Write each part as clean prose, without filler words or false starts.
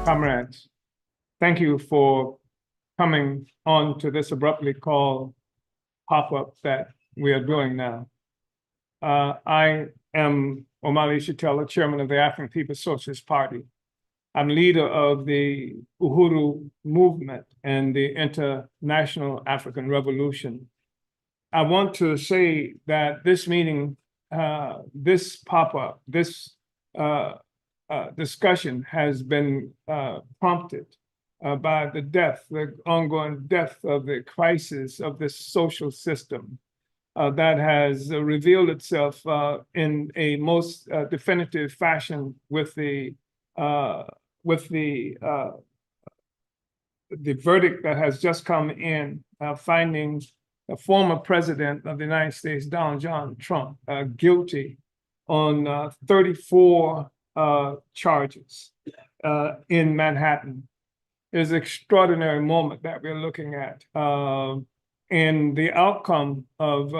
Comrades, thank you for coming on to this abruptly called pop-up that we are doing now. I am Omali Yeshitela, chairman of the African People's Socialist Party. I'm leader of the Uhuru movement and the International African Revolution. I want to say that this meeting, this pop-up, this discussion has been prompted by the ongoing death of the crisis of this social system that has revealed itself in a most definitive fashion with the verdict that has just come in, finding the former president of the United States, Donald John Trump, guilty on 34 charges in Manhattan. It is an extraordinary moment that we're looking at. And the outcome of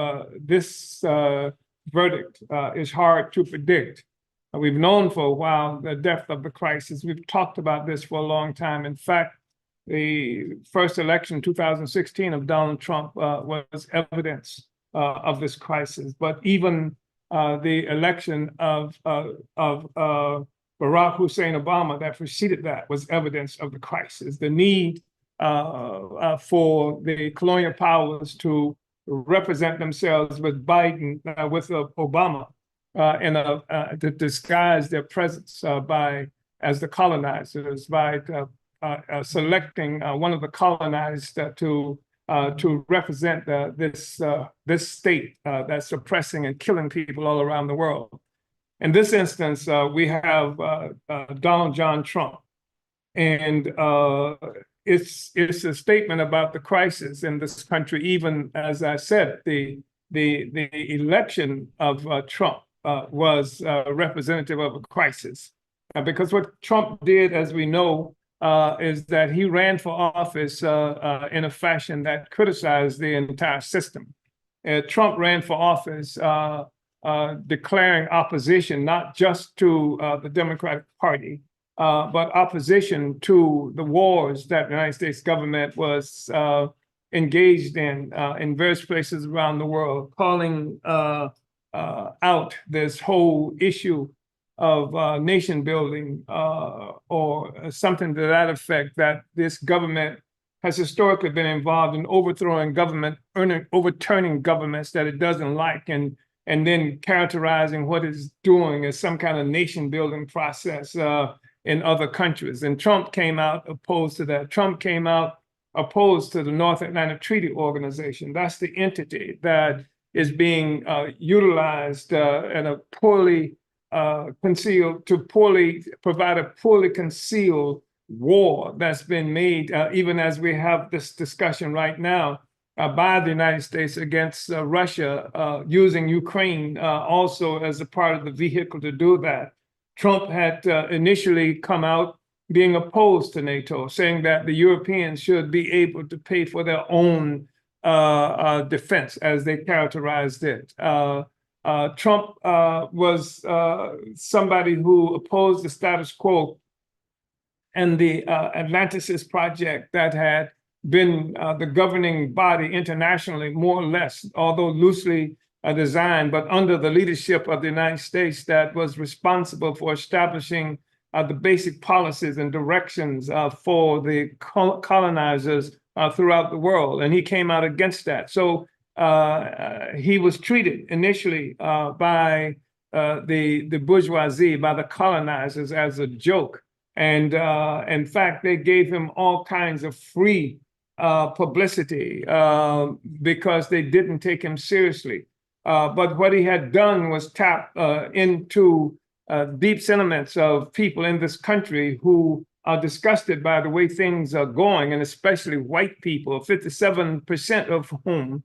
this verdict is hard to predict. We've known for a while the depth of the crisis. We've talked about this for a long time. In fact, the first election, 2016, of Donald Trump was evidence of this crisis. But even the election of Barack Hussein Obama that preceded that was evidence of the crisis. The need for the colonial powers to represent themselves with Biden, with Obama, and to disguise their presence as the colonizers by selecting one of the colonized to represent this state that's oppressing and killing people all around the world. In this instance, we have Donald John Trump, and it's a statement about the crisis in this country. Even as I said, the election of Trump was representative of a crisis, because what Trump did, as we know, is that he ran for office in a fashion that criticized the entire system. Trump ran for office declaring opposition not just to the Democratic Party, but opposition to the wars that the United States government was engaged in various places around the world, calling out this whole issue of nation building or something to that effect, that this government has historically been involved in overthrowing overturning governments that it doesn't like, and then characterizing what it's doing as some kind of nation building process in other countries. And Trump came out opposed to that. Trump came out opposed to the North Atlantic Treaty Organization. That's the entity that is being utilized in a poorly concealed, to provide a poorly concealed war that's been made, even as we have this discussion right now, by the United States against Russia, using Ukraine also as a part of the vehicle to do that. Trump had initially come out being opposed to NATO, saying that the Europeans should be able to pay for their own defense, as they characterized it. Trump was somebody who opposed the status quo and the Atlanticist project that had been the governing body internationally, more or less, although loosely designed, but under the leadership of the United States, that was responsible for establishing the basic policies and directions for the colonizers throughout the world. And he came out against that. So he was treated initially by the bourgeoisie, by the colonizers, as a joke. And in fact, they gave him all kinds of free publicity because they didn't take him seriously. But what he had done was tap into deep sentiments of people in this country who are disgusted by the way things are going, and especially white people, 57% of whom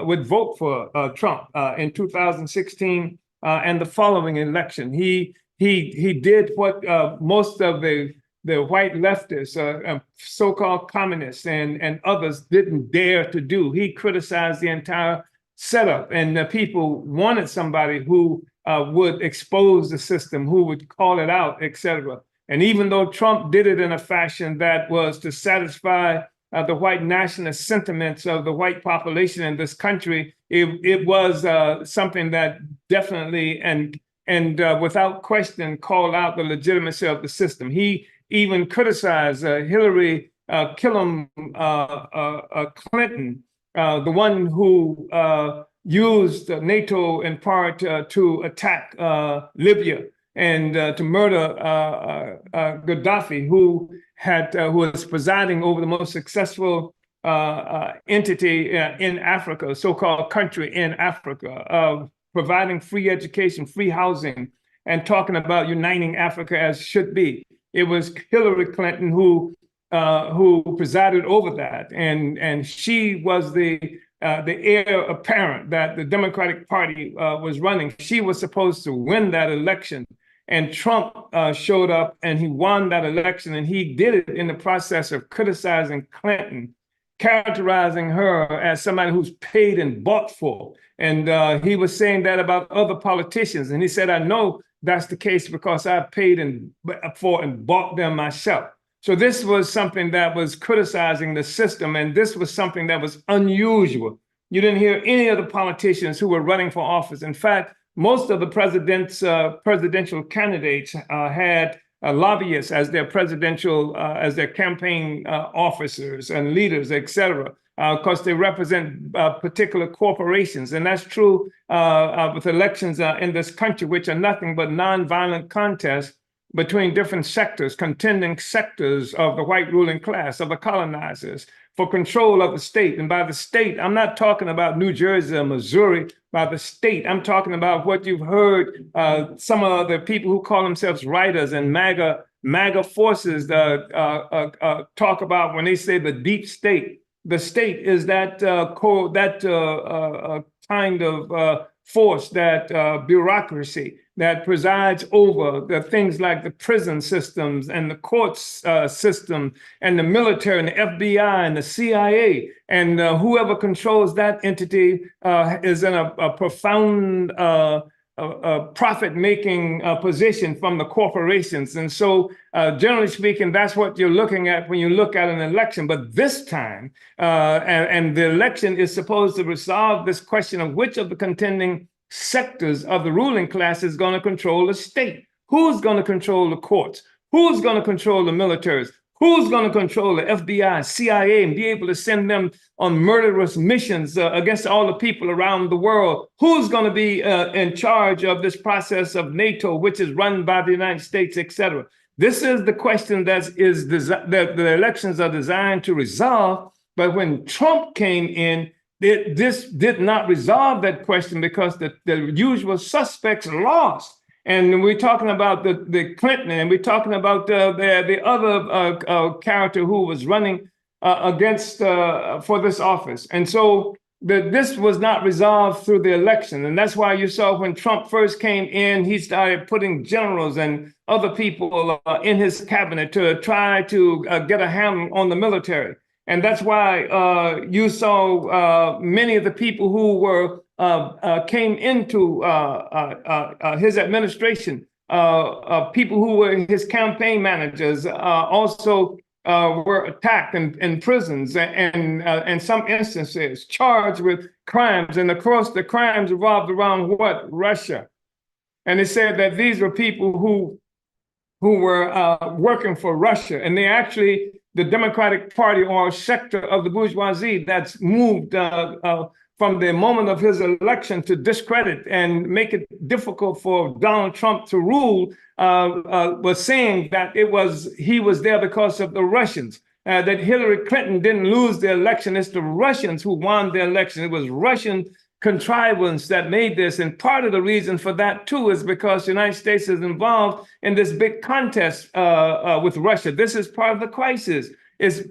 would vote for Trump in 2016 and the following election. He did what most of the white leftists, so-called communists and others didn't dare to do. He criticized the entire setup, and the people wanted somebody who would expose the system, who would call it out, etc. And even though Trump did it in a fashion that was to satisfy the white nationalist sentiments of the white population in this country, it was something that definitely and without question called out the legitimacy of the system. He even criticized Hillary Clinton, the one who used NATO in part to attack Libya and to murder Gaddafi, who was presiding over the most successful entity in Africa, so-called country in Africa, of providing free education, free housing, and talking about uniting Africa as should be. It was Hillary Clinton who presided over that, and she was the heir apparent that the Democratic Party was running. She was supposed to win that election, and Trump showed up and he won that election, and he did it in the process of criticizing Clinton, characterizing her as somebody who's paid and bought for. And he was saying that about other politicians. And he said, I know that's the case because I paid for and bought them myself. So this was something that was criticizing the system. And this was something that was unusual. You didn't hear any of the politicians who were running for office. In fact, most of the presidential candidates had lobbyists as their as their campaign officers and leaders, et cetera, because they represent particular corporations. And that's true with elections in this country, which are nothing but nonviolent contests between different sectors, contending sectors of the white ruling class, of the colonizers, for control of the state. And by the state, I'm not talking about New Jersey or Missouri. By the state, I'm talking about what you've heard some of the people who call themselves writers and MAGA forces talk about when they say the deep state. The state is that kind of force, that bureaucracy that presides over the things like the prison systems and the courts system and the military and the FBI and the CIA. And whoever controls that entity is in a profound profit-making position from the corporations. And so generally speaking, that's what you're looking at when you look at an election. But this time, and the election is supposed to resolve this question of which of the contending sectors of the ruling class is going to control the state. Who's going to control the courts? Who's going to control the militaries? Who's going to control the FBI, CIA, and be able to send them on murderous missions against all the people around the world? Who's going to be in charge of this process of NATO, which is run by the United States, et cetera? This is the question that the elections are designed to resolve. But when Trump came in, this did not resolve that question because the usual suspects lost. And we're talking about the Clinton, and we're talking about the other character who was running against for this office. And so this was not resolved through the election. And that's why you saw when Trump first came in, he started putting generals and other people in his cabinet to try to get a handle on the military. And that's why you saw many of the people who were came into his administration, people who were his campaign managers, also were attacked in prisons and in some instances charged with crimes. And of course, the crimes revolved around what? Russia. And they said that these were people who were working for Russia, and they actually, the Democratic Party or a sector of the bourgeoisie that's moved from the moment of his election to discredit and make it difficult for Donald Trump to rule, was saying that he was there because of the Russians, that Hillary Clinton didn't lose the election. It's the Russians who won the election. It was Russian contrivance that made this. And part of the reason for that, too, is because the United States is involved in this big contest with Russia. This is part of the crisis. It's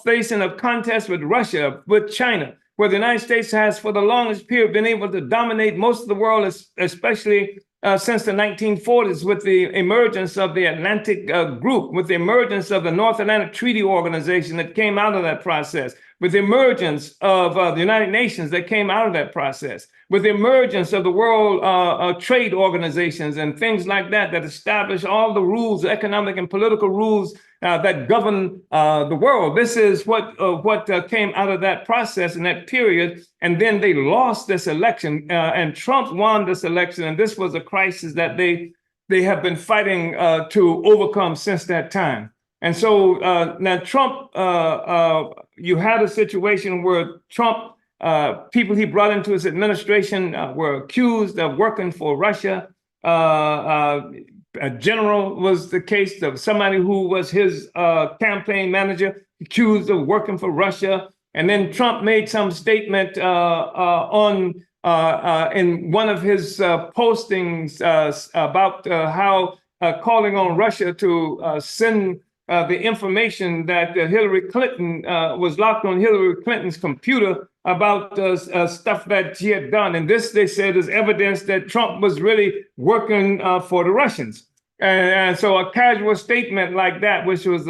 facing a contest with Russia, with China, where the United States has, for the longest period, been able to dominate most of the world, especially since the 1940s, with the emergence of the Atlantic Group, with the emergence of the North Atlantic Treaty Organization that came out of that process, with the emergence of the United Nations that came out of that process, with the emergence of the World Trade Organizations and things like that, that established all the rules, economic and political rules that govern the world. This is what came out of that process in that period. And then they lost this election, and Trump won this election. And this was a crisis that they have been fighting to overcome since that time. And so now Trump, you had a situation where Trump, people he brought into his administration were accused of working for Russia. A general was the case of somebody who was his campaign manager, accused of working for Russia. And then Trump made some statement in one of his postings about how calling on Russia to send the information that Hillary Clinton was locked on Hillary Clinton's computer about stuff that she had done. And this, they said, is evidence that Trump was really working for the Russians. And so a casual statement like that, which was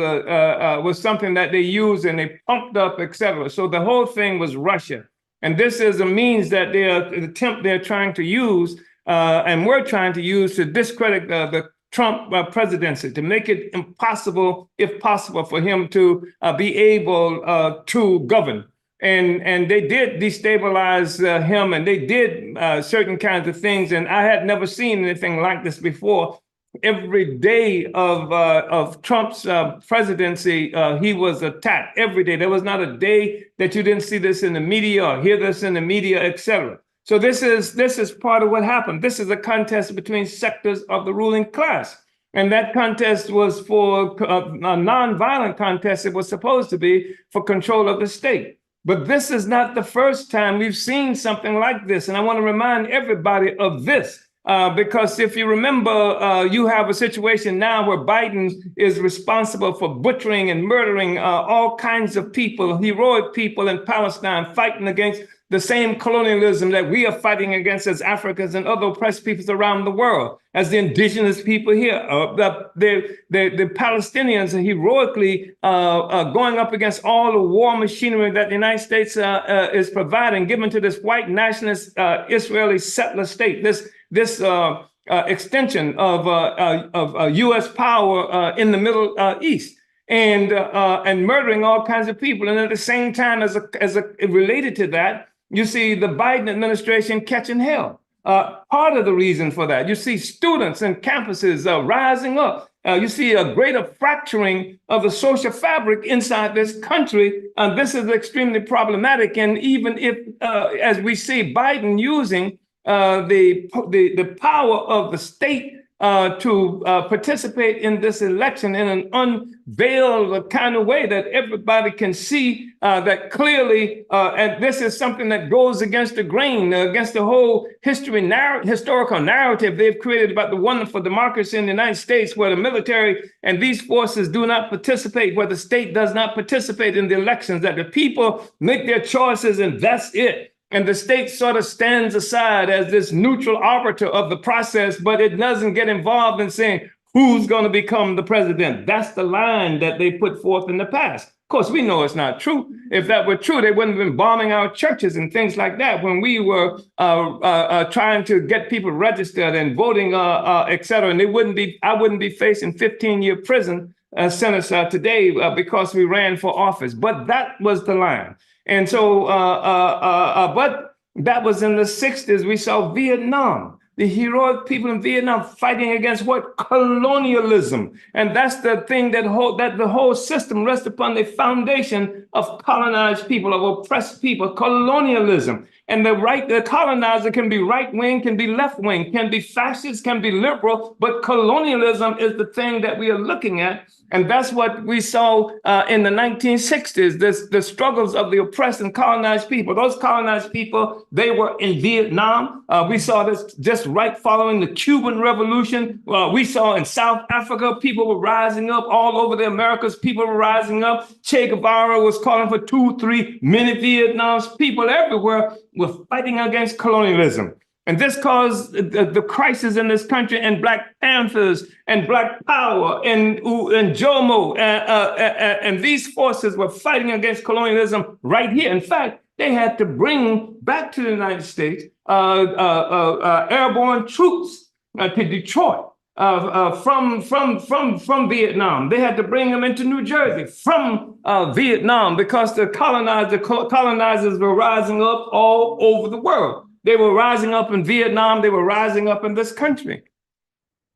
something that they used and they pumped up, etc. So the whole thing was Russia. And this is a means that they're trying to use, and we're trying to use to discredit the Trump presidency, to make it impossible, if possible, for him to be able to govern. And they did destabilize him, and they did certain kinds of things. And I had never seen anything like this before. Every day of Trump's presidency, he was attacked every day. There was not a day that you didn't see this in the media or hear this in the media, etc. So this is part of what happened. This is a contest between sectors of the ruling class. And that contest was for a nonviolent contest. It was supposed to be for control of the state. But this is not the first time we've seen something like this. And I want to remind everybody of this. Because if you remember, you have a situation now where Biden is responsible for butchering and murdering all kinds of people, heroic people in Palestine, fighting against the same colonialism that we are fighting against as Africans and other oppressed peoples around the world, as the indigenous people here. The Palestinians are heroically going up against all the war machinery that the United States is providing, given to this white nationalist Israeli settler state, this extension of U.S. power in the Middle East, and murdering all kinds of people. And at the same time, as related to that, you see the Biden administration catching hell. Part of the reason for that, you see students and campuses rising up. You see a greater fracturing of the social fabric inside this country. And this is extremely problematic. And even if, as we see Biden using the power of the state to participate in this election in an unveiled kind of way that everybody can see that clearly, and this is something that goes against the grain, against the whole historical narrative they've created about the wonderful democracy in the United States, where the military and these forces do not participate, where the state does not participate in the elections, that the people make their choices and that's it. And the state sort of stands aside as this neutral arbiter of the process, but it doesn't get involved in saying who's going to become the president. That's the line that they put forth in the past. Of course, we know it's not true. If that were true, they wouldn't have been bombing our churches and things like that when we were trying to get people registered and voting, et cetera. And I wouldn't be facing 15-year prison sentence today because we ran for office. But that was the line. And so, but that was in the 60s. We saw Vietnam, the heroic people in Vietnam fighting against what? Colonialism. And that's the thing that the whole system rests upon, the foundation of colonized people, of oppressed people, colonialism. And the colonizer can be right wing, can be left wing, can be fascist, can be liberal, but colonialism is the thing that we are looking at. And that's what we saw in the 1960s, the struggles of the oppressed and colonized people. Those colonized people, they were in Vietnam. We saw this just right following the Cuban Revolution. We saw in South Africa, people were rising up all over the Americas. People were rising up. Che Guevara was calling for 2-3 mini Vietnams. People everywhere were fighting against colonialism. And this caused the crisis in this country, and Black Panthers and Black Power and JOMO and these forces were fighting against colonialism right here. In fact, they had to bring back to the United States airborne troops to Detroit from Vietnam. They had to bring them into New Jersey from Vietnam because the colonizers were rising up all over the world. They were rising up in Vietnam. They were rising up in this country.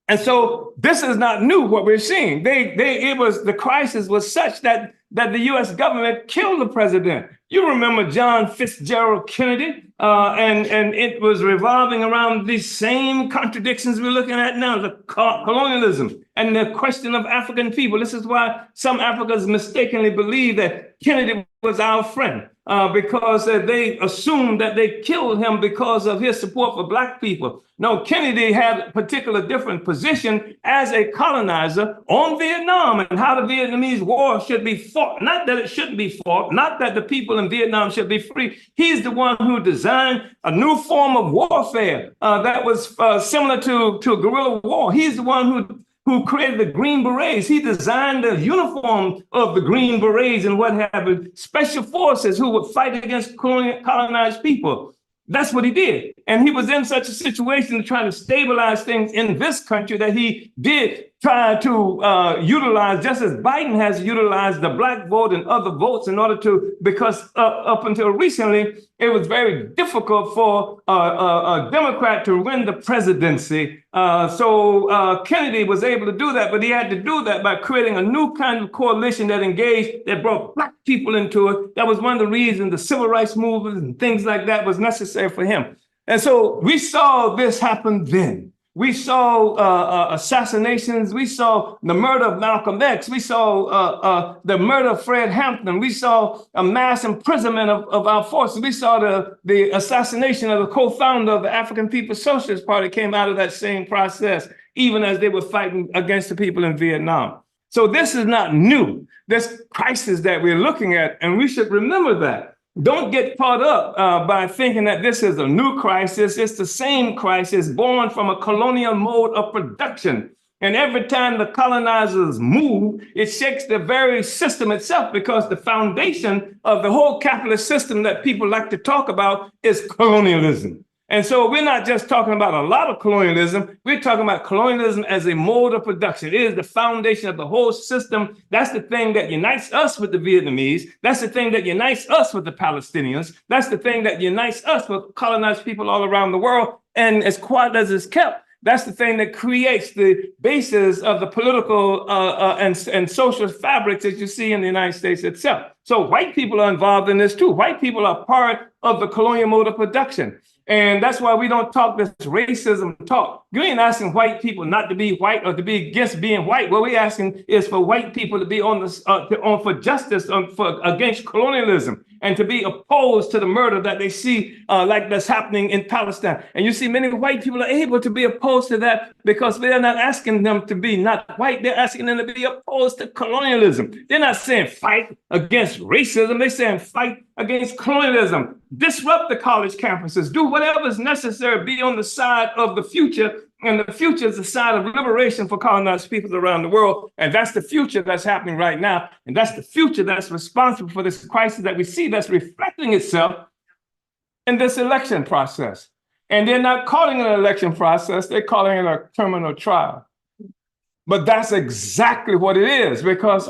And so this is not new, what we're seeing. The crisis was such that the U.S. government killed the president. You remember John Fitzgerald Kennedy, and it was revolving around these same contradictions we're looking at now, the colonialism and the question of African people. This is why some Africans mistakenly believe that Kennedy was our friend, because they assumed that they killed him because of his support for Black people. No, Kennedy had a particular different position as a colonizer on Vietnam and how the Vietnamese War should be fought. Not that it shouldn't be fought, not that the people in Vietnam should be free. He's the one who designed a new form of warfare that was similar to a guerrilla war. He's the one who created the Green Berets. He designed the uniform of the Green Berets and what have you, special forces who would fight against colonized people. That's what he did. And he was in such a situation to try to stabilize things in this country that he did try to utilize, just as Biden has utilized the Black vote and other votes in order to, because up until recently, it was very difficult for a Democrat to win the presidency. So Kennedy was able to do that, but he had to do that by creating a new kind of coalition that engaged, that brought Black people into it. That was one of the reasons the civil rights movement and things like that was necessary for him. And so we saw this happen then. We saw assassinations. We saw the murder of Malcolm X. We saw the murder of Fred Hampton. We saw a mass imprisonment of our forces. We saw the assassination of the co-founder of the African People's Socialist Party came out of that same process, even as they were fighting against the people in Vietnam. So this is not new, this crisis that we're looking at, and we should remember that. Don't get caught up by thinking that this is a new crisis. It's the same crisis born from a colonial mode of production. And every time the colonizers move, it shakes the very system itself, because the foundation of the whole capitalist system that people like to talk about is colonialism. And so we're not just talking about a lot of colonialism. We're talking about colonialism as a mode of production. It is the foundation of the whole system. That's the thing that unites us with the Vietnamese. That's the thing that unites us with the Palestinians. That's the thing that unites us with colonized people all around the world. And as quiet as it's kept, that's the thing that creates the basis of the political and social fabrics that you see in the United States itself. So white people are involved in this too. White people are part of the colonial mode of production. And that's why we don't talk this racism talk. You ain't asking white people not to be white or to be against being white. What we're asking is for white people to be on for justice against colonialism, and to be opposed to the murder that they see like that's happening in Palestine. And you see many white people are able to be opposed to that because they're not asking them to be not white. They're asking them to be opposed to colonialism. They're not saying fight against racism. They're saying fight against colonialism. Disrupt the college campuses. Do whatever is necessary. Be on the side of the future. And the future is the side of liberation for colonized peoples around the world. And that's the future that's happening right now. And that's the future that's responsible for this crisis that we see that's reflecting itself in this election process. And they're not calling it an election process. They're calling it a criminal trial. But that's exactly what it is, because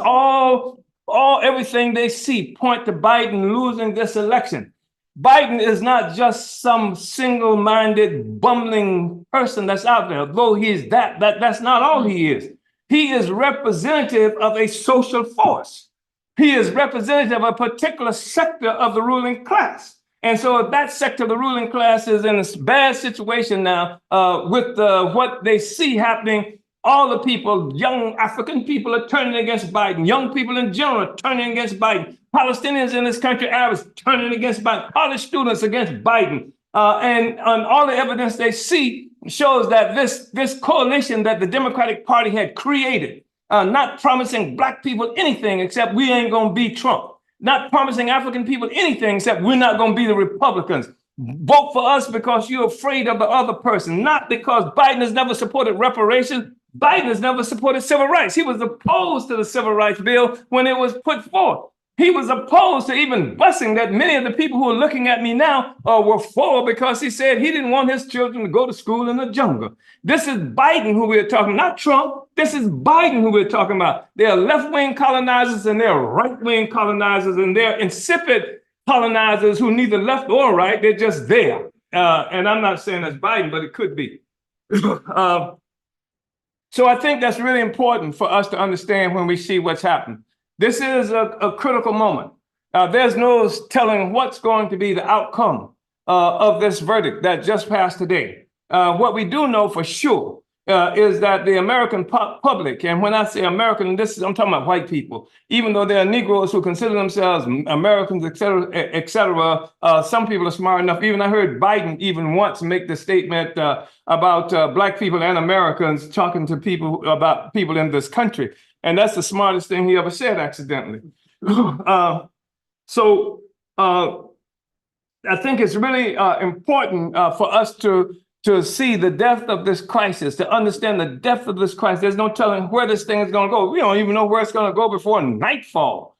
everything they see point to Biden losing this election. Biden is not just some single-minded, bumbling person that's out there. Though he's that's not all he is. He is representative of a social force. He is representative of a particular sector of the ruling class. And so if that sector of the ruling class is in a bad situation now with what they see happening, all the people, young African people, are turning against Biden. Young people in general are turning against Biden. Palestinians in this country, Arabs, turning against Biden. College students against Biden. And all the evidence they see shows that this coalition that the Democratic Party had created, not promising Black people anything except we ain't going to be Trump. Not promising African people anything except we're not going to be the Republicans. Vote for us because you're afraid of the other person, not because Biden has never supported reparations. Biden has never supported civil rights. He was opposed to the civil rights bill when it was put forth. He was opposed to even busing that many of the people who are looking at me now were for, because he said he didn't want his children to go to school in the jungle. This is Biden who we're talking, not Trump. This is Biden who we're talking about. They're left-wing colonizers and they're right-wing colonizers, and they're insipid colonizers who neither left or right. They're just there. And I'm not saying that's Biden, but it could be. So I think that's really important for us to understand when we see what's happened. This is a critical moment. There's no telling what's going to be the outcome of this verdict that just passed today. What we do know for sure is that the American public, and when I say American, I'm talking about white people, even though there are Negroes who consider themselves Americans, et cetera, some people are smart enough. Even I heard Biden even once make the statement about Black people and Americans, talking to people about people in this country. And that's the smartest thing he ever said accidentally. So I think it's really important for us to see the depth of this crisis, to understand the depth of this crisis. There's no telling where this thing is going to go. We don't even know where it's going to go before nightfall,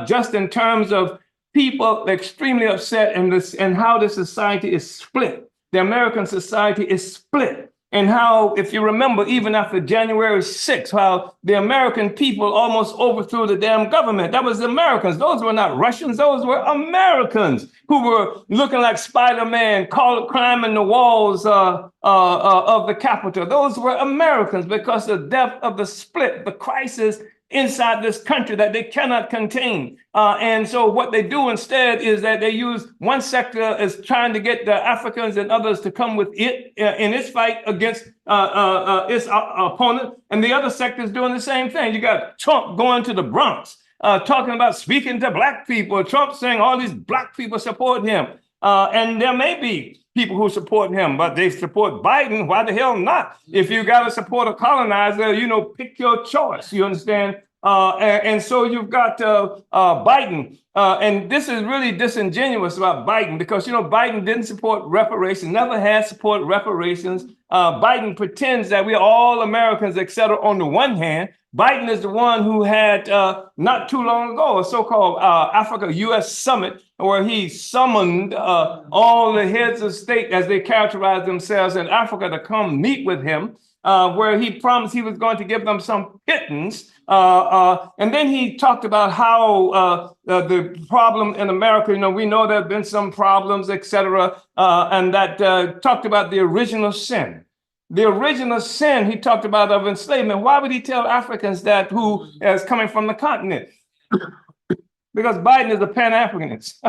just in terms of people extremely upset and how the society is split. The American society is split. And how, if you remember, even after January 6th, how the American people almost overthrew the damn government. That was the Americans. Those were not Russians. Those were Americans who were looking like Spider-Man, climbing the walls of the Capitol. Those were Americans, because of the depth of the split, the crisis inside this country that they cannot contain. And so what they do instead is that they use one sector as trying to get the Africans and others to come with it in its fight against its opponent. And the other sector is doing the same thing. You got Trump going to the Bronx, talking about speaking to Black people. Trump saying all these Black people support him. And there may be people who support him, but they support Biden. Why the hell not? If you got to support a colonizer, pick your choice. You understand? And so you've got Biden. And this is really disingenuous about Biden, because, Biden didn't support reparations, never had support reparations. Biden pretends that we're all Americans, et cetera, on the one hand. Biden is the one who had not too long ago a so-called Africa-U.S. summit, where he summoned all the heads of state, as they characterize themselves, in Africa to come meet with him, where he promised he was going to give them some pittance. And then he talked about how the problem in America, we know there have been some problems, et cetera, and that talked about the original sin. The original sin he talked about of enslavement. Why would he tell Africans that who is coming from the continent? Because Biden is a Pan-Africanist.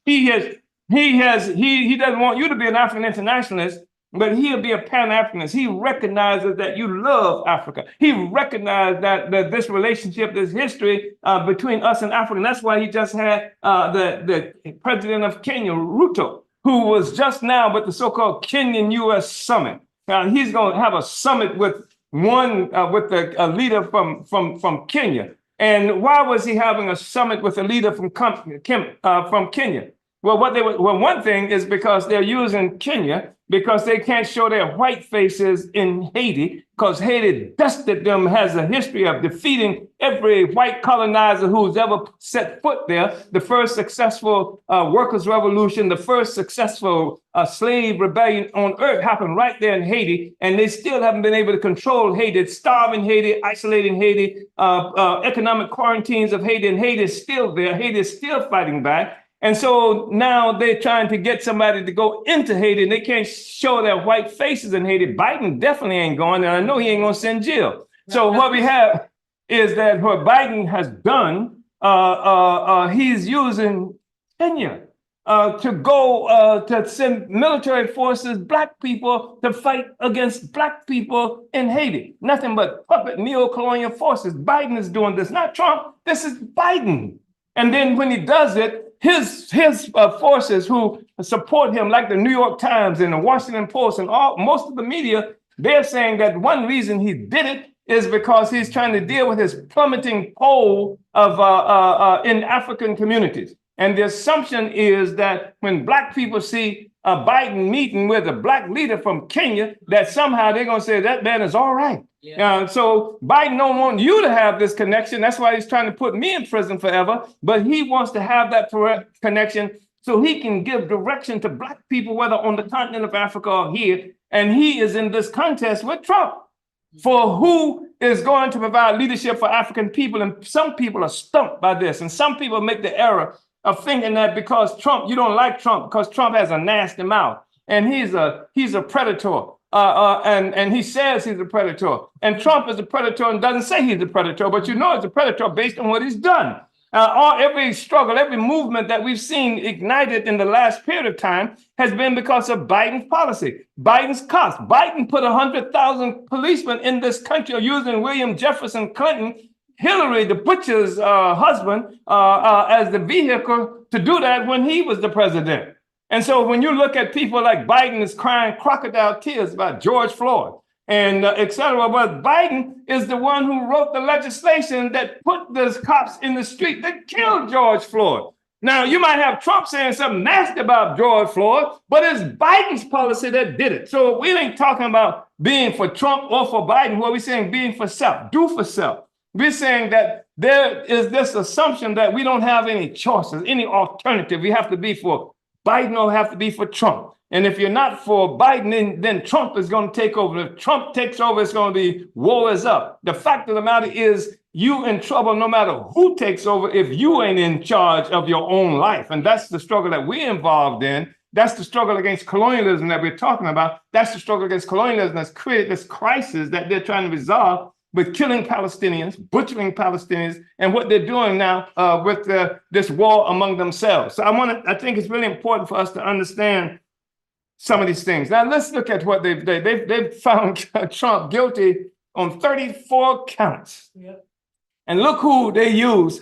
He doesn't want you to be an African internationalist, but he'll be a Pan-Africanist. He recognizes that you love Africa. He recognized that this relationship, this history between us and Africa. And that's why he just had the president of Kenya, Ruto, who was just now with the so-called Kenyan-U.S. summit. Now he's going to have a summit with a leader from Kenya. And why was he having a summit with a leader from Kenya? Well, one thing is because they're using Kenya because they can't show their white faces in Haiti, because Haiti dusted them, has a history of defeating every white colonizer who's ever set foot there. The first successful workers' revolution, the first successful slave rebellion on earth happened right there in Haiti, and they still haven't been able to control Haiti, starving Haiti, isolating Haiti, economic quarantines of Haiti, and Haiti is still there. Haiti is still fighting back. And so now they're trying to get somebody to go into Haiti, and they can't show their white faces in Haiti. Biden definitely ain't going, and I know he ain't going to send Jill. So what we have is that what Biden has done, he's using Kenya to go to send military forces, Black people, to fight against Black people in Haiti. Nothing but puppet neo-colonial forces. Biden is doing this, not Trump. This is Biden. And then when he does it, his forces who support him, like the New York Times and the Washington Post and most of the media, they're saying that one reason he did it is because he's trying to deal with his plummeting poll of in African communities. And the assumption is that when Black people see Biden meeting with a Black leader from Kenya, that somehow they're going to say that man is all right. Yeah. So Biden don't want you to have this connection. That's why he's trying to put me in prison forever. But he wants to have that connection so he can give direction to Black people, whether on the continent of Africa or here. And he is in this contest with Trump for who is going to provide leadership for African people. And some people are stumped by this. And some people make the error of thinking that because Trump, you don't like Trump because Trump has a nasty mouth and he's a predator. And he says he's a predator. And Trump is a predator and doesn't say he's a predator, but you know he's a predator based on what he's done. Every struggle, every movement that we've seen ignited in the last period of time has been because of Biden's policy, Biden's cost. Biden put 100,000 policemen in this country using William Jefferson Clinton, Hillary, the butcher's husband, as the vehicle to do that when he was the president. And so when you look at people like Biden is crying crocodile tears about George Floyd and et cetera, but Biden is the one who wrote the legislation that put those cops in the street that killed George Floyd. Now, you might have Trump saying something nasty about George Floyd, but it's Biden's policy that did it. So we ain't talking about being for Trump or for Biden. What we're saying, being for self, do for self. We're saying that there is this assumption that we don't have any choices, any alternative. We have to be for Biden or have to be for Trump. And if you're not for Biden, then Trump is going to take over. If Trump takes over, it's going to be war is up. The fact of the matter is you in trouble no matter who takes over if you ain't in charge of your own life. And that's the struggle that we're involved in. That's the struggle against colonialism that we're talking about. That's the struggle against colonialism that's created this crisis that they're trying to resolve with killing Palestinians, butchering Palestinians, and what they're doing now with this war among themselves. So I think it's really important for us to understand some of these things. Now let's look at what they've found Trump guilty on 34 counts. Yep. And look who they use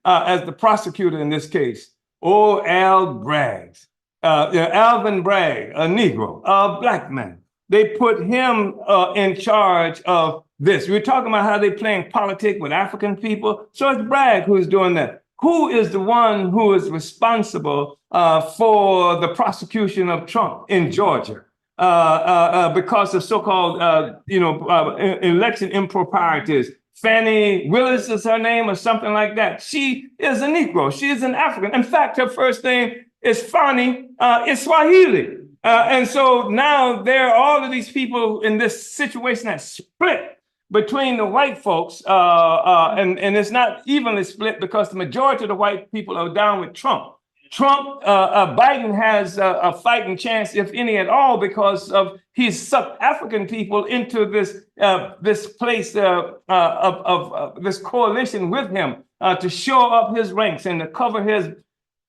as the prosecutor in this case. Al Braggs, Alvin Bragg, a Negro, a Black man. They put him in charge of this. We're talking about how they're playing politics with African people. So it's Bragg who's doing that. Who is the one who is responsible for the prosecution of Trump in Georgia because of so-called, election improprieties? Fannie Willis is her name or something like that. She is a Negro. She is an African. In fact, her first name is Fannie Swahili. And so now there are all of these people in this situation that split between the white folks, and it's not evenly split because the majority of the white people are down with Trump. Biden has a fighting chance, if any at all, because of he's sucked African people into this place of this coalition with him to shore up his ranks and to cover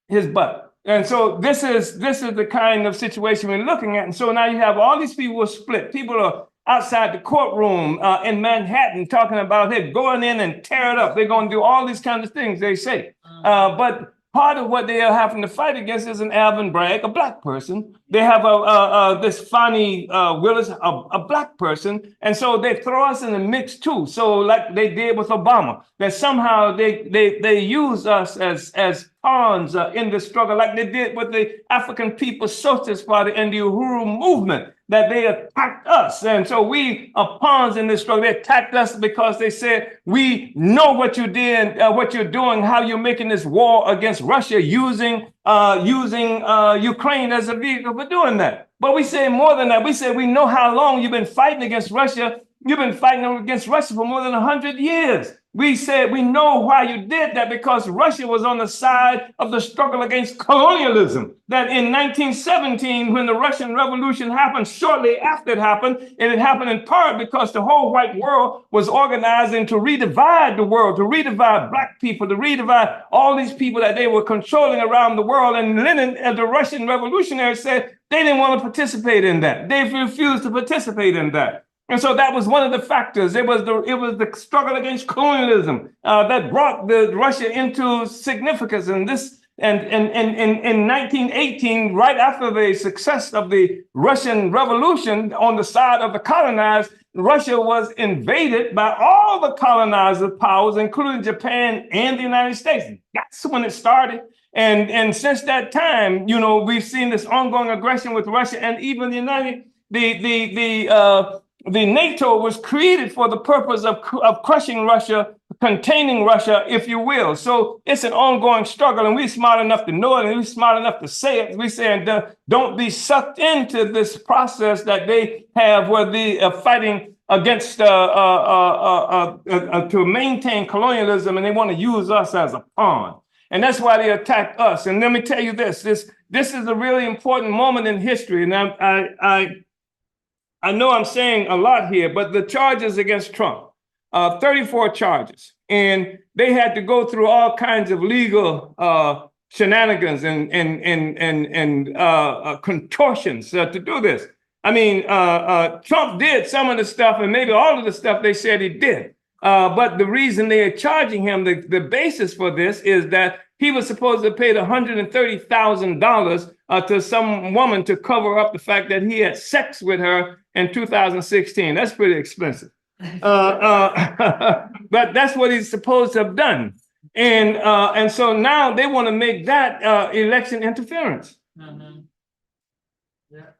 his butt. And so this is the kind of situation we're looking at. And so now you have all these people split. People are outside the courtroom in Manhattan talking about it, going in and tear it up. They're going to do all these kinds of things, they say. But part of what they are having to fight against is an Alvin Bragg, a Black person. They have this Fannie Willis, a Black person. And so they throw us in the mix too. So like they did with Obama, that somehow they use us as pawns in the struggle, like they did with the African People's Socialist Party and the Uhuru movement, that they attacked us. And so we are pawns in this struggle. They attacked us because they said, we know what you did, what you're doing, how you're making this war against Russia using Ukraine as a vehicle for doing that. But we say more than that. We say we know how long you've been fighting against Russia. You've been fighting against Russia for more than 100 years. We said we know why you did that, because Russia was on the side of the struggle against colonialism. That in 1917, when the Russian Revolution happened, shortly after it happened, and it happened in part because the whole white world was organizing to redivide the world, to redivide Black people, to redivide all these people that they were controlling around the world. And Lenin and the Russian revolutionaries said they didn't want to participate in that. They refused to participate in that. And so that was one of the factors. It was the struggle against colonialism that brought Russia into significance. And in 1918, right after the success of the Russian Revolution on the side of the colonized, Russia was invaded by all the colonizer powers, including Japan and the United States. That's when it started. And since that time, we've seen this ongoing aggression with Russia, and even the NATO was created for the purpose of crushing Russia, containing Russia, if you will. So it's an ongoing struggle, and we're smart enough to know it, and we're smart enough to say it. We say, don't be sucked into this process that they have, where they are fighting against to maintain colonialism, and they want to use us as a pawn. And that's why they attack us. And let me tell you this is a really important moment in history. And I know I'm saying a lot here, but the charges against Trump, 34 charges, and they had to go through all kinds of legal shenanigans and contortions to do this. I mean, Trump did some of the stuff, and maybe all of the stuff they said he did. But the reason they are charging him, the basis for this is that he was supposed to pay $130,000 to some woman to cover up the fact that he had sex with her in 2016. That's pretty expensive. But that's what he's supposed to have done. And so now they want to make that election interference. Mm-hmm. Yeah.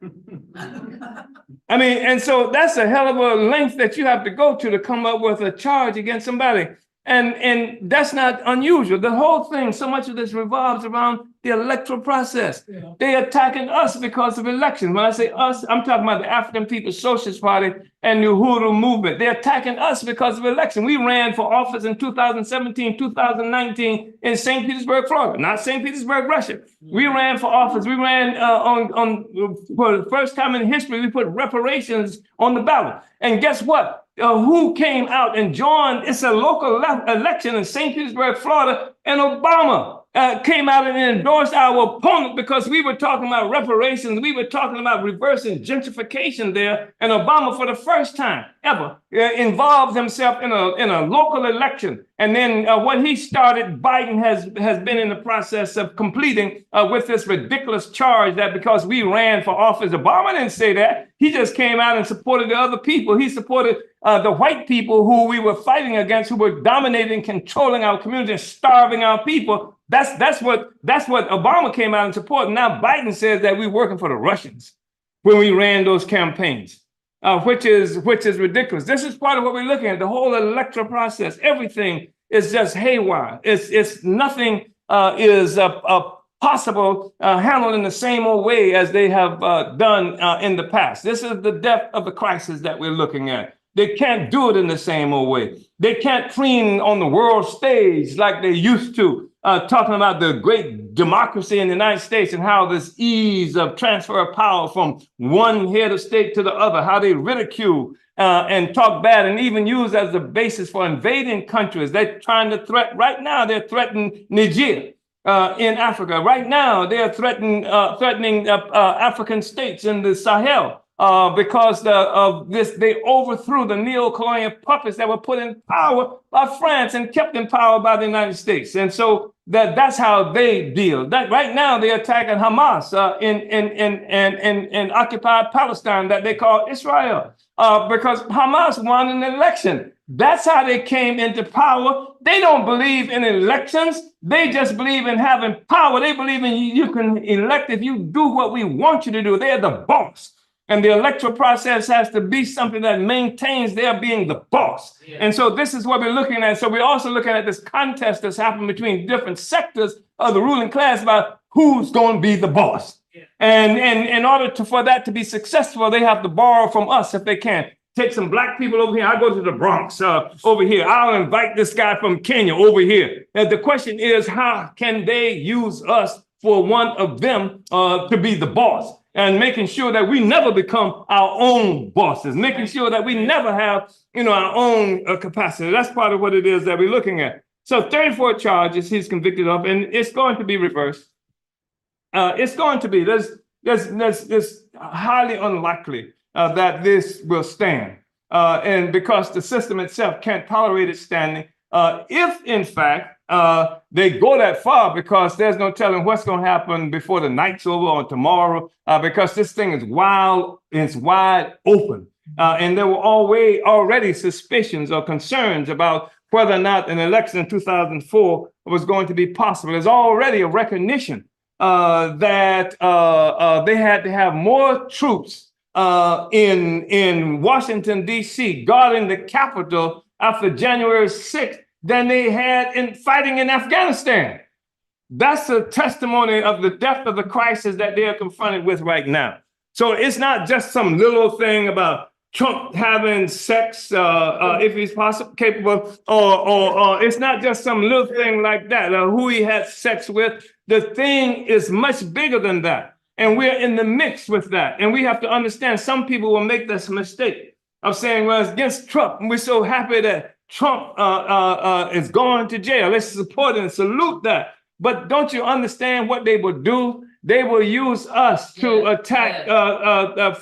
I mean, and so that's a hell of a length that you have to go to come up with a charge against somebody. And that's not unusual. The whole thing, so much of this revolves around the electoral process. Yeah. They're attacking us because of elections. When I say us, I'm talking about the African People's Socialist Party and the Uhuru movement. They're attacking us because of election. We ran for office in 2017, 2019 in St. Petersburg, Florida, not St. Petersburg, Russia. We ran for office. We ran for the first time in history, we put reparations on the ballot. And guess what? Who came out and joined? It's a local election in St. Petersburg, Florida, and Obama came out and endorsed our opponent because we were talking about reparations. We were talking about reversing gentrification there. And Obama, for the first time ever, involved himself in a local election. And then what he started, Biden has been in the process of completing with this ridiculous charge that because we ran for office. Obama didn't say that. He just came out and supported the other people. He supported the white people who we were fighting against, who were dominating, controlling our community, and starving our people. That's what Obama came out and supported. Now Biden says that we're working for the Russians when we ran those campaigns, which is ridiculous. This is part of what we're looking at. The whole electoral process, everything is just haywire. It's nothing is possible handled in the same old way as they have done in the past. This is the depth of the crisis that we're looking at. They can't do it in the same old way. They can't clean on the world stage like they used to, talking about the great democracy in the United States and how this ease of transfer of power from one head of state to the other, how they ridicule and talk bad and even use as the basis for invading countries. They're trying to right now, they're threatening Niger in Africa. Right now, they're threatening African states in the Sahel. Because of this, they overthrew the neo-colonial puppets that were put in power by France and kept in power by the United States. And so that's how they deal. That right now they're attacking Hamas in occupied Palestine that they call Israel because Hamas won an election. That's how they came into power. They don't believe in elections. They just believe in having power. They believe in you can elect if you do what we want you to do. They're the boss. And the electoral process has to be something that maintains their being the boss. Yeah. And so this is what we're looking at. So we're also looking at this contest that's happened between different sectors of the ruling class about who's going to be the boss. Yeah. And in order for that to be successful, they have to borrow from us if they can. Take some black people over here. I go to the Bronx over here. I'll invite this guy from Kenya over here. And the question is, how can they use us for one of them to be the boss? And making sure that we never become our own bosses, making sure that we never have, our own capacity. That's part of what it is that we're looking at. So 34 charges he's convicted of, and it's going to be reversed. It's going to be. There's highly unlikely that this will stand, and because the system itself can't tolerate it standing. If in fact they go that far, because there's no telling what's going to happen before the night's over or tomorrow, because this thing is wild, it's wide open. And there were already suspicions or concerns about whether or not an election in 2004 was going to be possible. There's already a recognition that they had to have more troops in Washington, D.C., guarding the Capitol after January 6th than they had in fighting in Afghanistan. That's a testimony of the depth of the crisis that they are confronted with right now. So it's not just some little thing about Trump having sex, if he's possible, capable, or it's not just some little thing like that, who he had sex with. The thing is much bigger than that. And we're in the mix with that. And we have to understand some people will make this mistake of saying, well, it's against Trump. And we're so happy that Trump is going to jail. Let's support and salute that. But don't you understand what they will do? They will use us to attack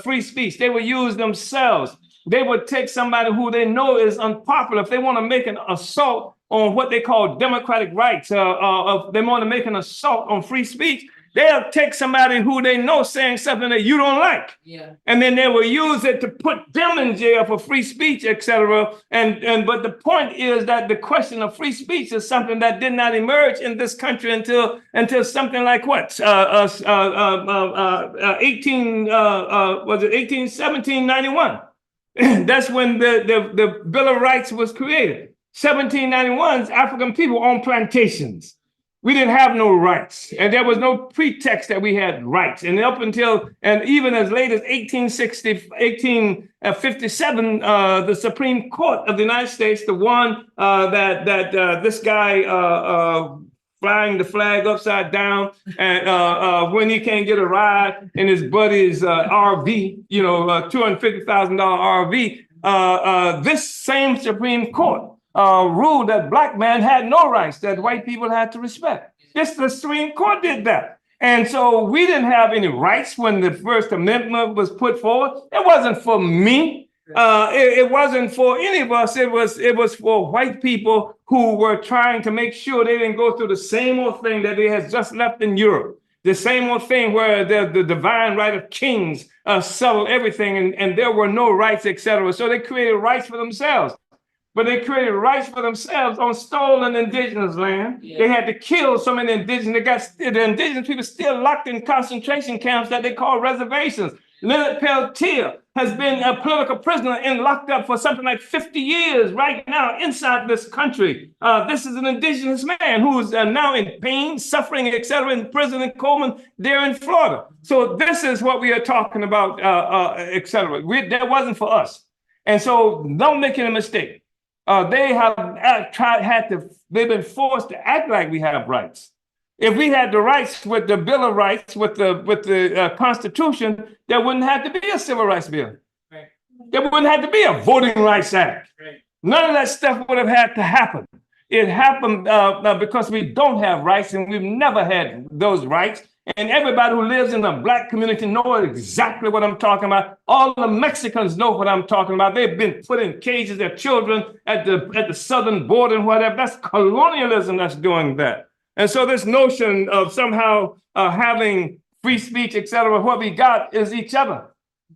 free speech. They will use themselves. They would take somebody who they know is unpopular. If they want to make an assault on what they call democratic rights, they want to make an assault on free speech, they'll take somebody who they know saying something that you don't like. And then they will use it to put them in jail for free speech, etc. But the point is that the question of free speech is something that did not emerge in this country until something like what? 1791. That's when the Bill of Rights was created. 1791, African people owned plantations. We didn't have no rights, and there was no pretext that we had rights. And up until, and even as late as 1857, the Supreme Court of the United States, the one that this guy flying the flag upside down, and when he can't get a ride in his buddy's RV, $250,000 RV, this same Supreme Court ruled that black men had no rights, that white people had to respect. The Supreme Court did that. And so we didn't have any rights when the First Amendment was put forward. It wasn't for me. It wasn't for any of us. It was for white people who were trying to make sure they didn't go through the same old thing that they had just left in Europe. The same old thing where the divine right of kings settled everything, and there were no rights, etc. So they created rights for themselves. But they created rights for themselves on stolen indigenous land. They had to kill so many indigenous. The indigenous people still locked in concentration camps that they call reservations. Leonard Peltier has been a political prisoner and locked up for something like 50 years right now inside this country. This is an indigenous man who's now in pain, suffering, etc. in prison in Coleman there in Florida. So this is what we are talking about, etc. That wasn't for us. And so don't make any mistake. They've been forced to act like we have rights. If we had the rights with the Bill of Rights, with the Constitution, there wouldn't have to be a Civil Rights Bill. Right. There wouldn't have to be a Voting Rights Act. Right. None of that stuff would have had to happen. It happened because we don't have rights, and we've never had those rights. And everybody who lives in the black community knows exactly what I'm talking about. All the Mexicans know what I'm talking about. They've been put in cages, their children at the southern border and whatever. That's colonialism that's doing that. And so this notion of somehow having free speech, et cetera, what we got is each other.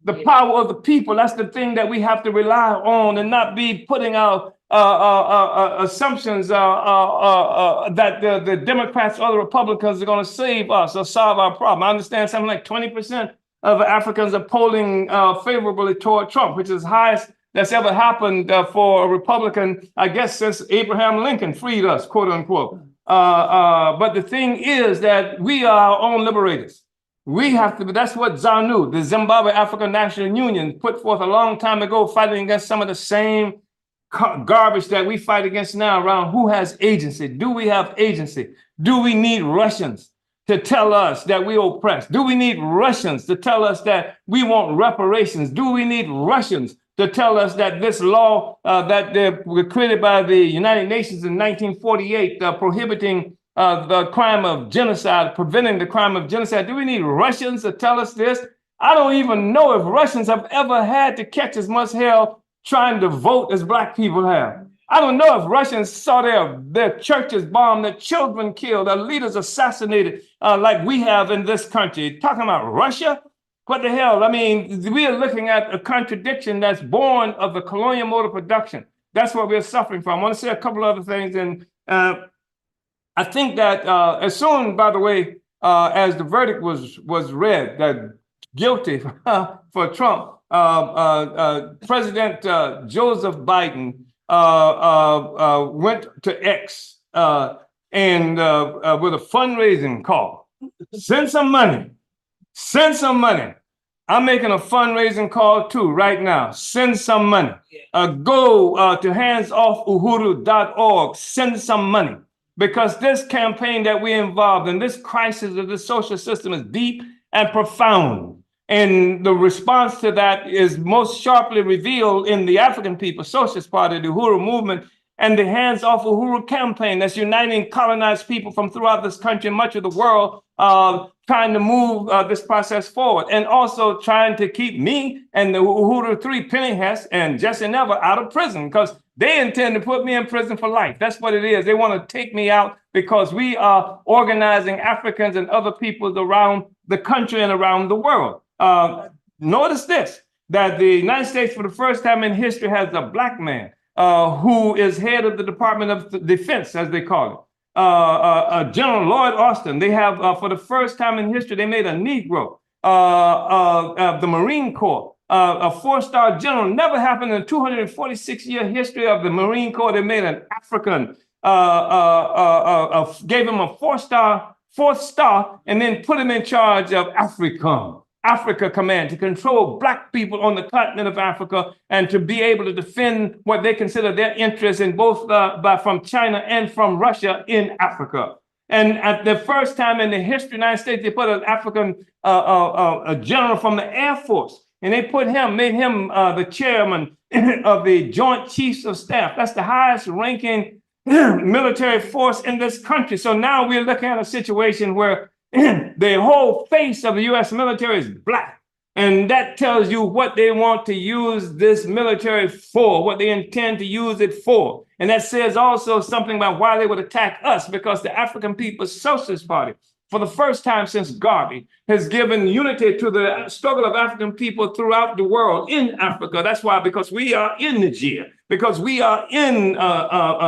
The power of the people, that's the thing that we have to rely on and not be putting our assumptions that the Democrats or the Republicans are going to save us or solve our problem. I understand something like 20% of Africans are polling favorably toward Trump, which is the highest that's ever happened for a Republican, I guess, since Abraham Lincoln freed us, quote unquote. But the thing is that we are our own liberators. We have to, that's what ZANU, the Zimbabwe African National Union, put forth a long time ago, fighting against some of the same garbage that we fight against now around who has agency. Do we have agency? Do we need Russians to tell us that we oppress? Do we need Russians to tell us that we want reparations? Do we need Russians to tell us that this law that were created by the United Nations in 1948 prohibiting the crime of genocide, preventing the crime of genocide? Do we need Russians to tell us this? I don't even know if Russians have ever had to catch as much hell trying to vote as black people have. I don't know if Russians saw their churches bombed, their children killed, their leaders assassinated like we have in this country. Talking about Russia? What the hell? I mean, we are looking at a contradiction that's born of the colonial mode of production. That's what we're suffering from. I want to say a couple other things. And I think that as soon, by the way, as the verdict was read, that guilty for Trump, President Joseph Biden went to X and with a fundraising call. Send some money. Send some money. I'm making a fundraising call too right now. Send some money. Go to handsoffuhuru.org. Send some money. Because this campaign that we're involved in, this crisis of the social system is deep and profound. And the response to that is most sharply revealed in the African People's Socialist Party, the Uhuru movement, and the Hands Off Uhuru campaign that's uniting colonized people from throughout this country and much of the world, trying to move this process forward, and also trying to keep me and the Uhuru Three Penny Hess and Jesse Never out of prison, because they intend to put me in prison for life. That's what it is. They want to take me out because we are organizing Africans and other peoples around the country and around the world. Notice this, that the United States for the first time in history has a black man who is head of the Department of Defense, as they call it. General Lloyd Austin. They have, for the first time in history, they made a Negro, the Marine Corps, a four-star general. Never happened in the 246-year history of the Marine Corps. They made an African, gave him a fourth star, and then put him in charge of Africa Command, to control black people on the continent of Africa and to be able to defend what they consider their interests in both from China and from Russia in Africa. And at the first time in the history of the United States, they put an African a general from the Air Force, and they made him the chairman of the Joint Chiefs of Staff. That's the highest ranking military force in this country. So now we're looking at a situation where the whole face of the U.S. military is black. And that tells you what they want to use this military for, what they intend to use it for. And that says also something about why they would attack us, because the African People's Socialist Party, for the first time since Garvey, has given unity to the struggle of African people throughout the world in Africa. That's why, because we are in Nigeria, because we are in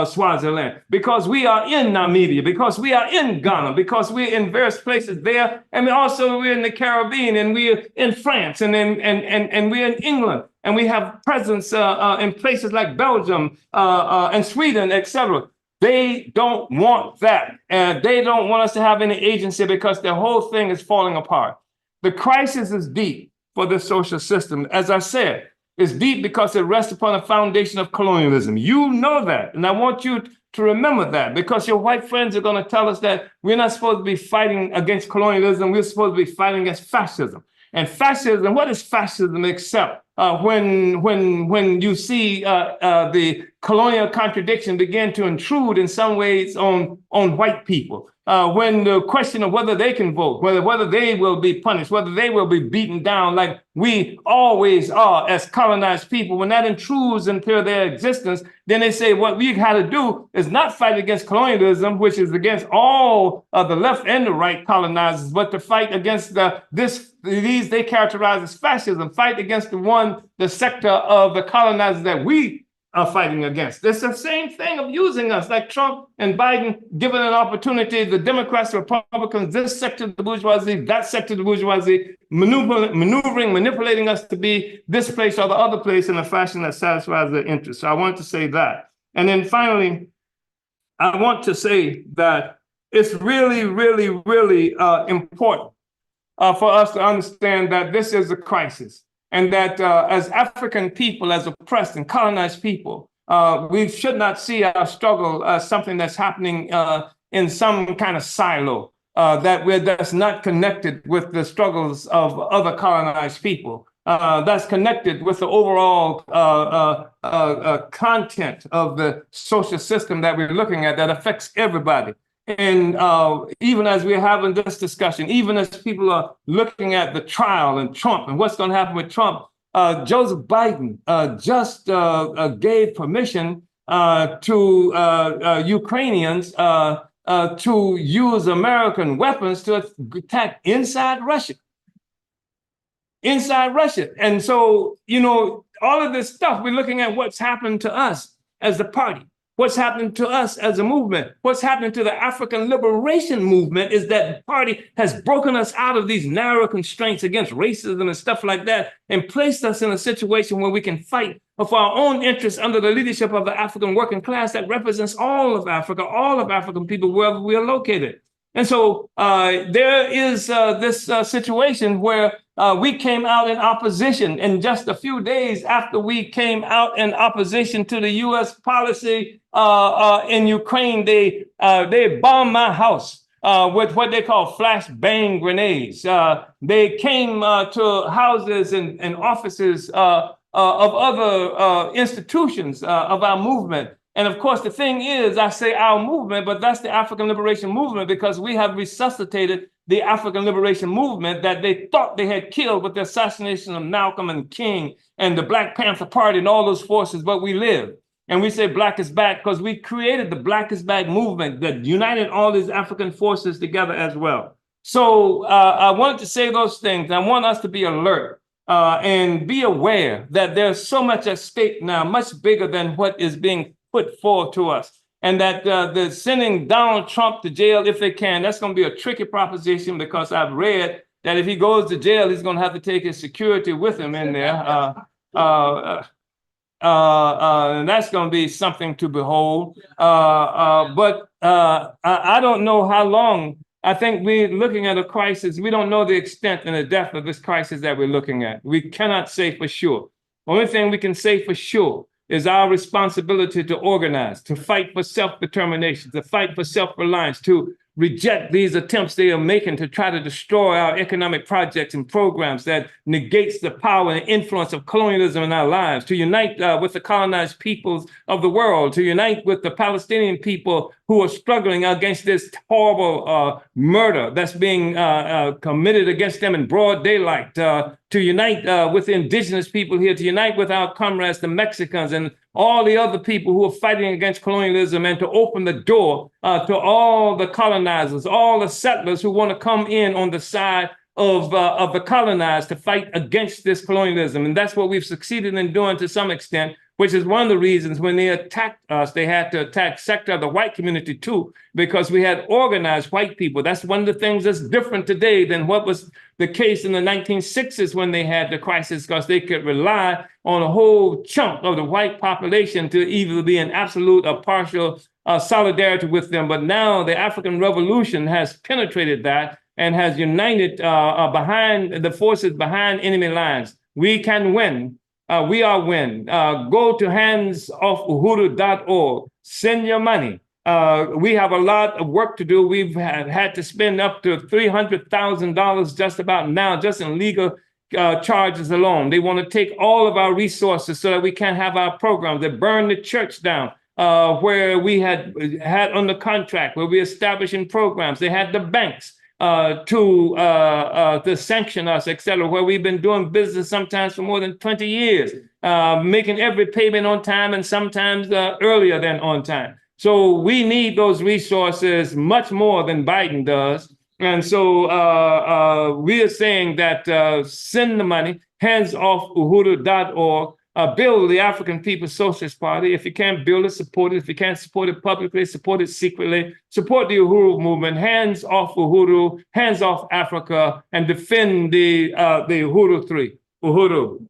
Swaziland, because we are in Namibia, because we are in Ghana, because we're in various places there, and we're in the Caribbean, and we're in France, and we're in England, and we have presence in places like Belgium and Sweden, etc. They don't want that. And they don't want us to have any agency because the whole thing is falling apart. The crisis is deep for the social system. As I said, it's deep because it rests upon a foundation of colonialism. You know that. And I want you to remember that, because your white friends are going to tell us that we're not supposed to be fighting against colonialism. We're supposed to be fighting against fascism. And fascism, what is fascism except when you see the colonial contradiction begin to intrude in some ways on white people, when the question of whether they can vote, whether they will be punished, whether they will be beaten down like we always are as colonized people, when that intrudes into their existence, then they say what we got to do is not fight against colonialism, which is against all of the left and the right colonizers, but to fight against these they characterize as fascism, fight against the sector of the colonizers that we are fighting against. It's the same thing of using us, like Trump and Biden, given an opportunity, the Democrats, the Republicans, this sector of the bourgeoisie, that sector of the bourgeoisie, manipulating us to be this place or the other place in a fashion that satisfies their interests. So I want to say that. And then finally, I want to say that it's really, really, really important for us to understand that this is a crisis. And that as African people, as oppressed and colonized people, we should not see our struggle as something that's happening in some kind of silo, that's not connected with the struggles of other colonized people, that's connected with the overall content of the social system that we're looking at that affects everybody. And even as we're having this discussion, even as people are looking at the trial and Trump and what's going to happen with Trump, Joseph Biden just gave permission to Ukrainians to use American weapons to attack inside Russia. Inside Russia. And so, all of this stuff, we're looking at what's happened to us. as the party? What's happening to us as a movement? What's happening to the African liberation movement is that the party has broken us out of these narrow constraints against racism and stuff like that and placed us in a situation where we can fight for our own interests under the leadership of the African working class that represents all of Africa, all of African people, wherever we are located. And so there is this situation where we came out in opposition. And just a few days after we came out in opposition to the U.S. policy in Ukraine, they bombed my house with what they call flash bang grenades. They came to houses and offices of other institutions of our movement. And of course, the thing is, I say our movement, but that's the African liberation movement, because we have resuscitated the African liberation movement that they thought they had killed with the assassination of Malcolm and King and the Black Panther Party and all those forces, but we live. And we say Black is back because we created the Black is back movement that united all these African forces together as well. So I wanted to say those things. I want us to be alert and be aware that there's so much at stake now, much bigger than what is being put forward to us. And that the sending Donald Trump to jail if they can, that's going to be a tricky proposition, because I've read that if he goes to jail, he's going to have to take his security with him in there. And that's going to be something to behold. But I don't know how long. I think we're looking at a crisis. We don't know the extent and the depth of this crisis that we're looking at. We cannot say for sure. Only thing we can say for sure is our responsibility to organize, to fight for self-determination, to fight for self-reliance, to reject these attempts they are making to try to destroy our economic projects and programs that negates the power and influence of colonialism in our lives, to unite with the colonized peoples of the world, to unite with the Palestinian people who are struggling against this horrible murder that's being committed against them in broad daylight, to unite with the indigenous people here, to unite with our comrades, the Mexicans, and all the other people who are fighting against colonialism, and to open the door to all the colonizers, all the settlers who want to come in on the side of the colonized to fight against this colonialism. And that's what we've succeeded in doing to some extent, which is one of the reasons when they attacked us, they had to attack sector of the white community too, because we had organized white people. That's one of the things that's different today than what was the case in the 1960s when they had the crisis, because they could rely on a whole chunk of the white population to either be in absolute or partial solidarity with them. But now the African Revolution has penetrated that and has united behind the forces behind enemy lines. We can win. We are win. Go to handsoffuhuru.org. Send your money. We have a lot of work to do. We've had to spend up to $300,000 just about now, just in legal charges alone. They want to take all of our resources so that we can't have our programs. They burned the church down where we had under contract, where we establishing programs. They had the banks to sanction us, et cetera, where we've been doing business sometimes for more than 20 years, making every payment on time and sometimes earlier than on time. So we need those resources much more than Biden does. And so we are saying that send the money, handsoffuhuru.org. Build the African People's Socialist Party. If you can't build it, support it. If you can't support it publicly, support it secretly. Support the Uhuru movement. Hands off Uhuru, hands off Africa, and defend the Uhuru 3. Uhuru.